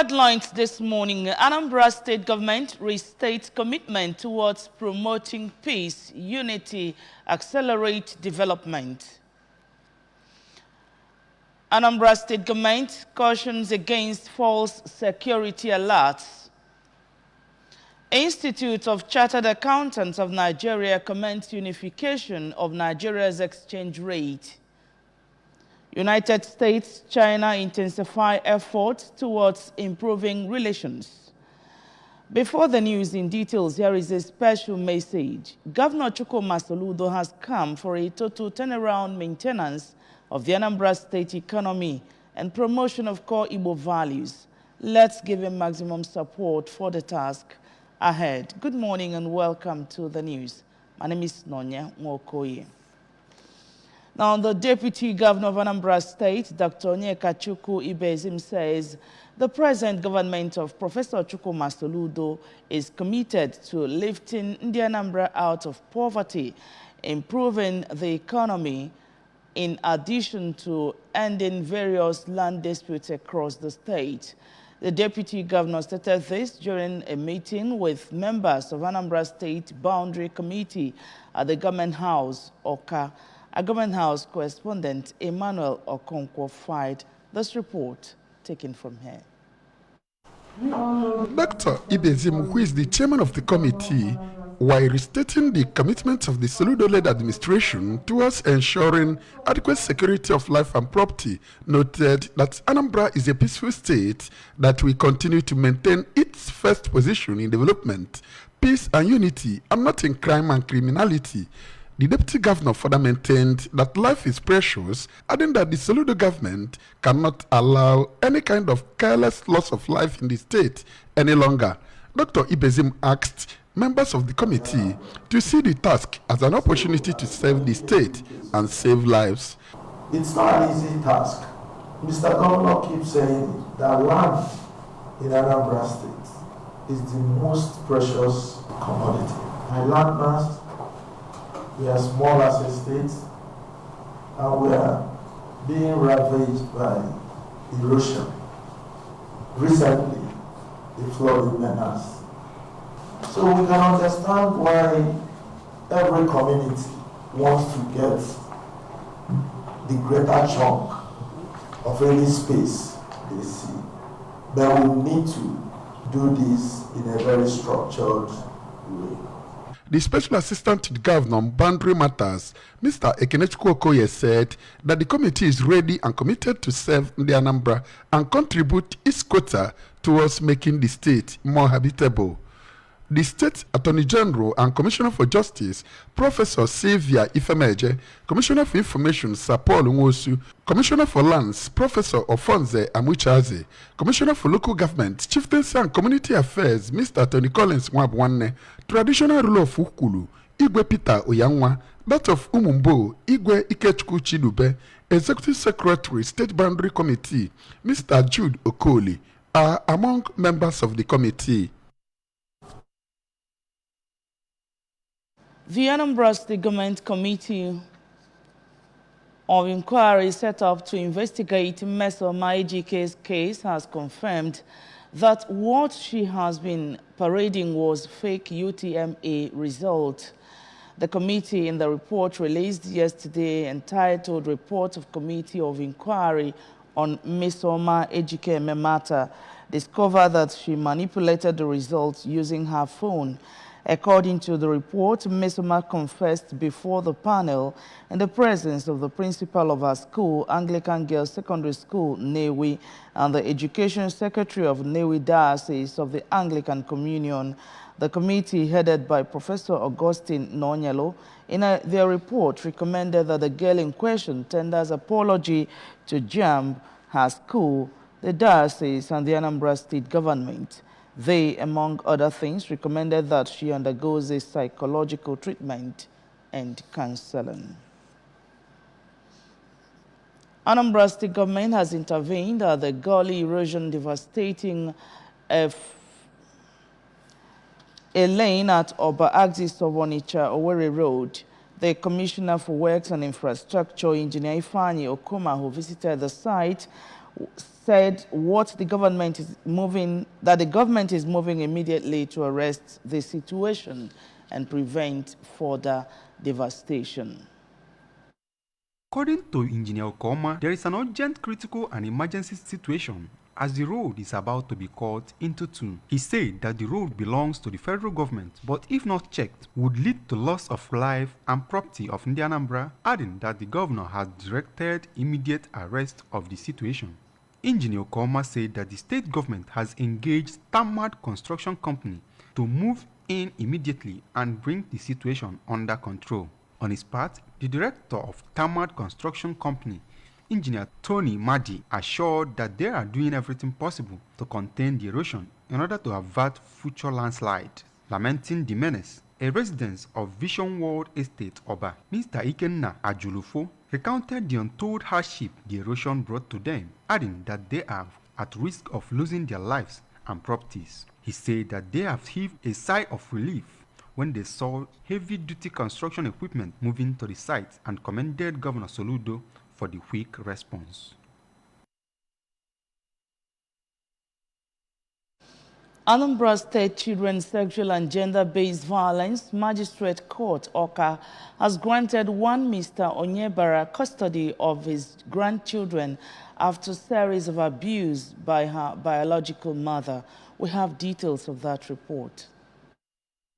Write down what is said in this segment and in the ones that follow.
Headlines this morning. Anambra State government restates commitment towards promoting peace, unity, accelerate development. Anambra State government cautions against false security alerts. Institute of Chartered Accountants of Nigeria commends unification of Nigeria's exchange rate. United States, China intensify efforts towards improving relations. Before the news in details, here is a special message. Governor Chukwuma Soludo has come for a total turnaround maintenance of the Anambra State economy and promotion of core Igbo values. Let's give him maximum support for the task ahead. Good morning and welcome to the news. My name is Nonya Nwokoye. Now, the Deputy Governor of Anambra State, Dr. Onyekachukwu Ibezim, says the present government of Professor Chukwuma Soludo is committed to lifting the Anambra out of poverty, improving the economy, in addition to ending various land disputes across the state. The Deputy Governor stated this during a meeting with members of Anambra State Boundary Committee at the Government House, Oka. A Government House correspondent, Emmanuel Okonkwo, filed this report taken from here. Dr. Ibezim, who is the chairman of the committee, while restating the commitment of the Soludo-led administration towards ensuring adequate security of life and property, noted that Anambra is a peaceful state that will continue to maintain its first position in development, peace and unity, and not in crime and criminality. The Deputy Governor further maintained that life is precious, adding that the Soludo government cannot allow any kind of careless loss of life in the state any longer. Dr. Ibezim asked members of the committee to see the task as an opportunity to save the state and save lives. It's not an easy task. Mr. Governor keeps saying that land in Anambra State is the most precious commodity. My land mass, we are small as a state, and we are being ravaged by erosion. Recently, the flood in menace. So we can understand why every community wants to get the greater chunk of any space they see. But we need to do this in a very structured way. The Special Assistant to the Governor on Boundary Matters, Mr. Ekenechukwu Okoye, said that the committee is ready and committed to serve the Anambra and contribute its quota towards making the state more habitable. The State Attorney General and Commissioner for Justice, Professor Sylvia Ifemeje, Commissioner for Information, Sir Paul Nwosu, Commissioner for Lands, Professor Ofonze Amuchaze, Commissioner for Local Government, Chieftaincy and Community Affairs, Mr. Tony Collins Nwabwanne, Traditional Ruler of Ukulu, Igwe Peter Oyanwa, that of Umumbo, Igwe Ikechukwu Chidube, Executive Secretary, State Boundary Committee, Mr. Jude Okoli, are among members of the committee. The Anambra State Government Committee of Inquiry set up to investigate Mesoma Ejike's case has confirmed that what she has been parading was fake UTMA result. The committee, in the report released yesterday entitled Report of Committee of Inquiry on Mesoma Ejike matter, discovered that she manipulated the results using her phone. According to the report, Mesoma confessed before the panel in the presence of the principal of her school, Anglican Girls Secondary School, Newi, and the Education Secretary of Newi Diocese of the Anglican Communion. The committee, headed by Professor Augustine Nonyelo, in their report recommended that the girl in question tenders apology to JAMB, her school, the diocese, and the Anambra State government. They, among other things, recommended that she undergoes a psychological treatment and counseling. Anambra State government has intervened at the gully erosion devastating a lane at Oba axis of Onitsha Owerri Road. The Commissioner for Works and Infrastructure, Engineer Ifeanyi Okoma, who visited the site, said what the government is moving, that the government is moving immediately to arrest the situation and prevent further devastation. According to Engineer Okoma, there is an urgent, critical and emergency situation as the road is about to be cut into two. He said that the road belongs to the federal government, but if not checked, would lead to loss of life and property of Anambra, adding that the governor has directed immediate arrest of the situation. Engineer Okoma said that the state government has engaged Tamad Construction Company to move in immediately and bring the situation under control. On his part, the director of Tamad Construction Company, Engineer Tony Madi, assured that they are doing everything possible to contain the erosion in order to avert future landslide. Lamenting the menace, a resident of Vision World Estate Oba, Mr. Ikenna Ajulufo, recounted the untold hardship the erosion brought to them, adding that they are at risk of losing their lives and properties. He said that they have heaved a sigh of relief when they saw heavy-duty construction equipment moving to the site and commended Governor Soludo for the quick response. Anambra State Children's Sexual and Gender-Based Violence Magistrate Court, Oka, has granted one Mr. Onyebara custody of his grandchildren after a series of abuse by her biological mother. We have details of that report.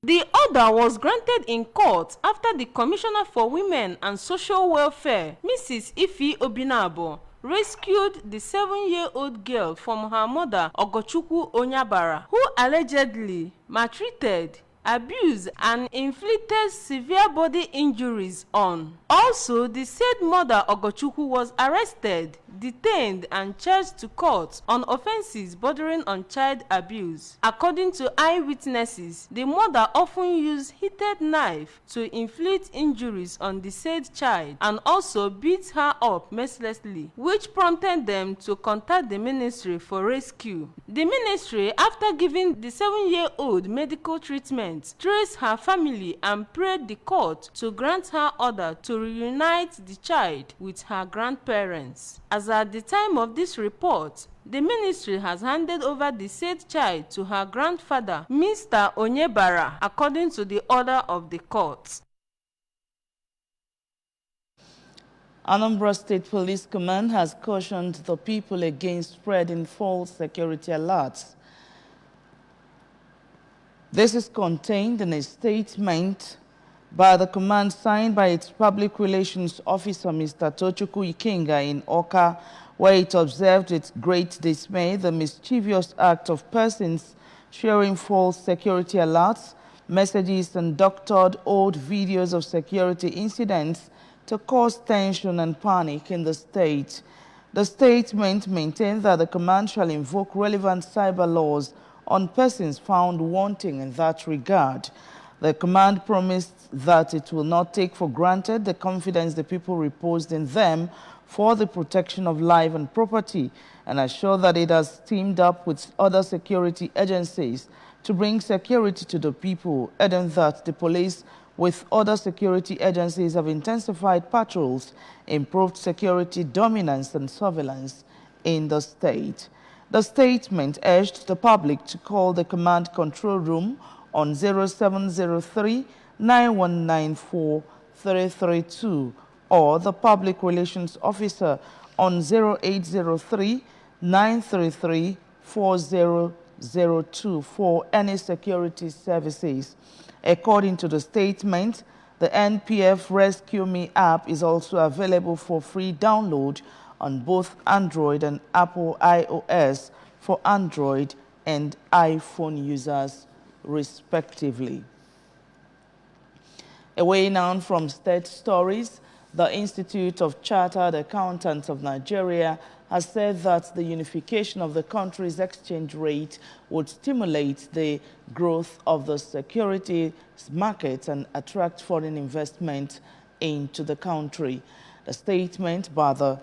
The order was granted in court after the Commissioner for Women and Social Welfare, Mrs. Ifi Obinabo, rescued the 7-year-old girl from her mother, Ogochukwu Onyabara, who allegedly maltreated, abused, and inflicted severe body injuries on. Also, the said mother, Ogochukwu, was arrested, detained, and charged to court on offenses bordering on child abuse. According to eyewitnesses, the mother often used heated knife to inflict injuries on the said child and also beat her up mercilessly, which prompted them to contact the ministry for rescue. The ministry, after giving the 7-year-old medical treatment, traced her family and prayed the court to grant her order to reunite the child with her grandparents. As at the time of this report, the ministry has handed over the said child to her grandfather, Mr. Onyebara, according to the order of the court. Anambra State Police Command has cautioned the people against spreading false security alerts. This is contained in a statement by the command signed by its public relations officer, Mr. Tochukwu Ikenga, in Oka, where it observed with great dismay the mischievous act of persons sharing false security alerts, messages, and doctored old videos of security incidents to cause tension and panic in the state. The statement maintains that the command shall invoke relevant cyber laws on persons found wanting in that regard. The command promised that it will not take for granted the confidence the people reposed in them for the protection of life and property, and assured that it has teamed up with other security agencies to bring security to the people, adding that the police with other security agencies have intensified patrols, improved security dominance and surveillance in the state. The statement urged the public to call the command control room on 0703 9194 332 or the public relations officer on 0803 933 4002 for any security services. According to the statement, the NPF Rescue Me app is also available for free download on both Android and Apple iOS for Android and iPhone users, respectively. Away now from state stories, the Institute of Chartered Accountants of Nigeria has said that the unification of the country's exchange rate would stimulate the growth of the securities market and attract foreign investment into the country. The statement by the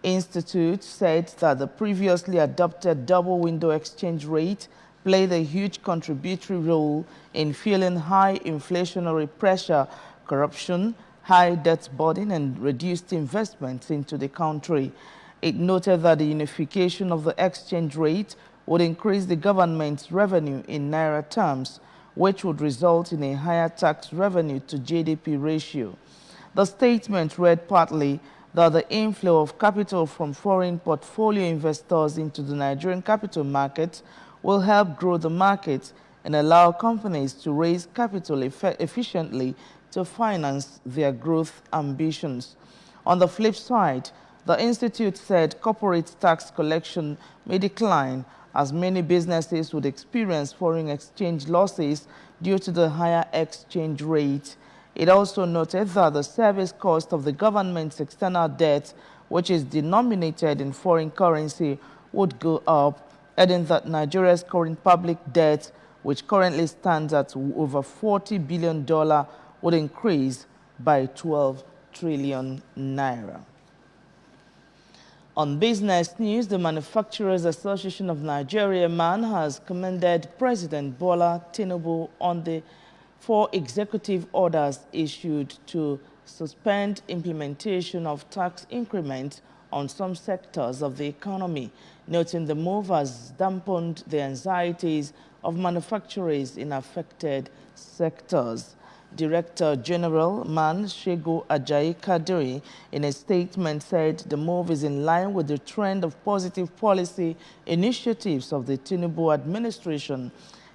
Institute said that the previously adopted double window exchange rate played a huge contributory role in fueling high inflationary pressure, corruption, high debt burden, and reduced investments into the country. It noted that the unification of the exchange rate would increase the government's revenue in naira terms, which would result in a higher tax revenue to GDP ratio. The statement read partly that the inflow of capital from foreign portfolio investors into the Nigerian capital market will help grow the market and allow companies to raise capital efficiently to finance their growth ambitions. On the flip side, the institute said corporate tax collection may decline as many businesses would experience foreign exchange losses due to the higher exchange rate. It also noted that the service cost of the government's external debt, which is denominated in foreign currency, would go up, adding that Nigeria's current public debt, which currently stands at over $40 billion, would increase by 12 trillion naira. On business news, the Manufacturers Association of Nigeria, MAN, has commended President Bola Tinubu on the 4 executive orders issued to suspend implementation of tax increments on some sectors of the economy, noting the move has dampened the anxieties of manufacturers in affected sectors. Director General MAN Shego Ajayi Kadiri, in a statement, said the move is in line with the trend of positive policy initiatives of the Tinubu administration.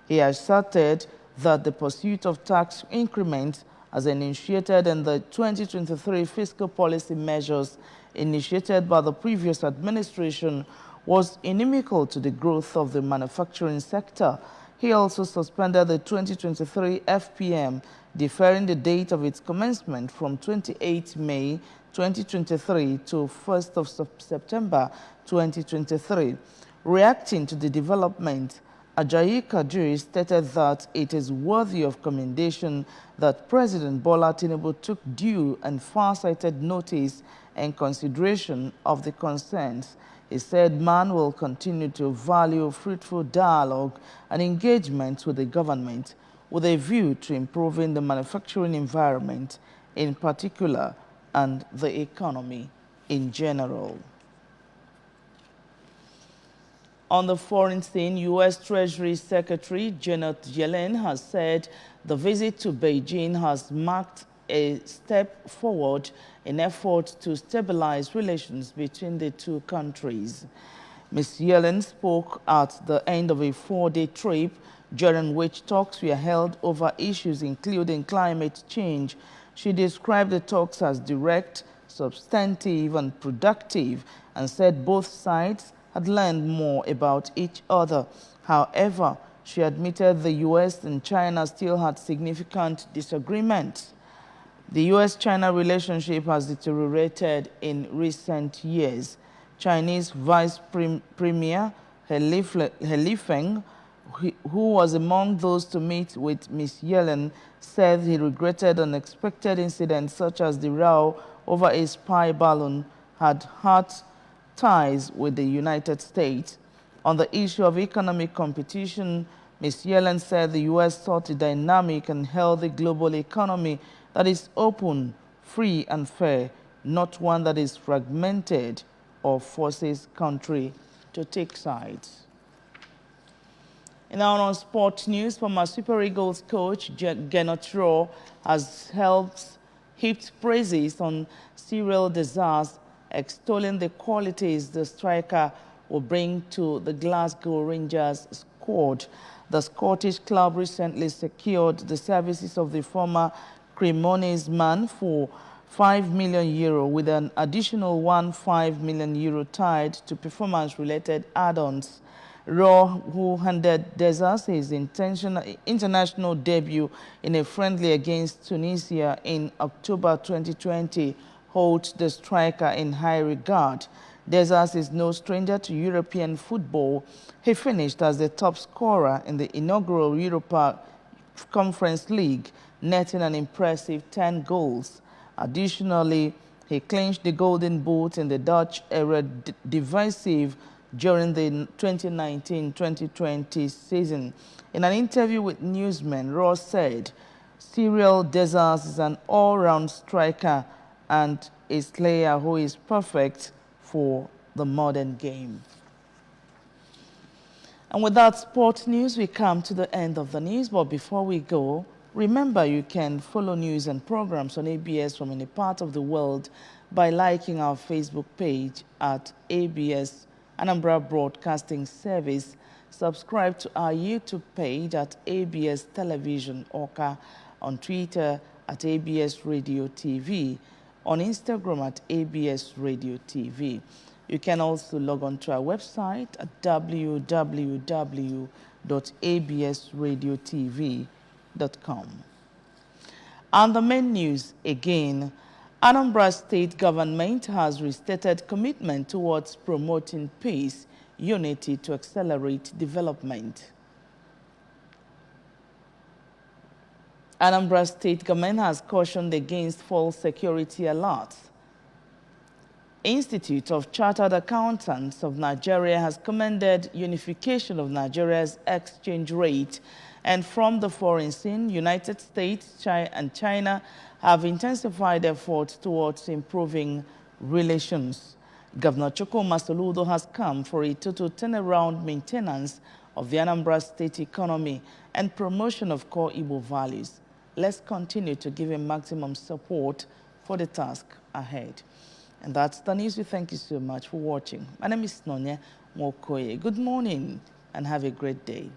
He asserted that the pursuit of tax increments, as initiated in the 2023 fiscal policy measures initiated by the previous administration, was inimical to the growth of the manufacturing sector. He also suspended the 2023 FPM, deferring the date of its commencement from 28 May 2023 to 1st of September 2023. Reacting to the development, Ajayi Kadiri stated that it is worthy of commendation that President Bola Tinubu took due and far-sighted notice and consideration of the concerns. He said MAN will continue to value fruitful dialogue and engagement with the government with a view to improving the manufacturing environment in particular and the economy in general. On the foreign scene, U.S. Treasury Secretary Janet Yellen has said the visit to Beijing has marked a step forward in efforts to stabilize relations between the two countries. Ms. Yellen spoke at the end of a 4-day trip, during which talks were held over issues including climate change. She described the talks as direct, substantive, and productive, and said both sides had learned more about each other. However, she admitted the U.S. and China still had significant disagreements. The U.S.-China relationship has deteriorated in recent years. Chinese Vice Premier He Feng, who was among those to meet with Ms. Yellen, said he regretted unexpected incidents such as the row over a spy balloon had hurt ties with the United States. On the issue of economic competition, Ms. Yellen said the U.S. sought a dynamic and healthy global economy that is open, free, and fair, not one that is fragmented or forces country to take sides. In our sport news, former Super Eagles coach Gernot Rohr has heaped praises on Cyril Desas, extolling the qualities the striker will bring to the Glasgow Rangers squad. The Scottish club recently secured the services of the former Cremonese man for €5 million, with an additional €1.5 million tied to performance-related add-ons. Rohr, who handed Desas his international debut in a friendly against Tunisia in October 2020, holds the striker in high regard. Desas is no stranger to European football. He finished as the top scorer in the inaugural Europa Conference League, netting an impressive 10 goals. Additionally, he clinched the Golden Boot in the Dutch Eredivisie during the 2019-2020 season. In an interview with Newsmen, Ross said, Cyril Desas is an all-round striker and a player who is perfect for the modern game. And with that sport news, we come to the end of the news. But before we go, remember you can follow news and programs on ABS from any part of the world by liking our Facebook page at ABS Anambra Broadcasting Service. Subscribe to our YouTube page at ABS Television Oka, on Twitter at ABS Radio TV, on Instagram at ABS Radio TV. You can also log on to our website at www.absradiotv.com. And the main news again, Anambra State government has restated commitment towards promoting peace, unity to accelerate development. Anambra State government has cautioned against false security alerts. Institute of Chartered Accountants of Nigeria has commended unification of Nigeria's exchange rate, and from the foreign scene, United States and China have intensified efforts towards improving relations. Governor Chukwuma Soludo has come for a total turnaround maintenance of the Anambra State economy and promotion of core Igbo values. Let's continue to give him maximum support for the task ahead. And that's the news. We thank you so much for watching. My name is Nonya Mokoye. Good morning and have a great day.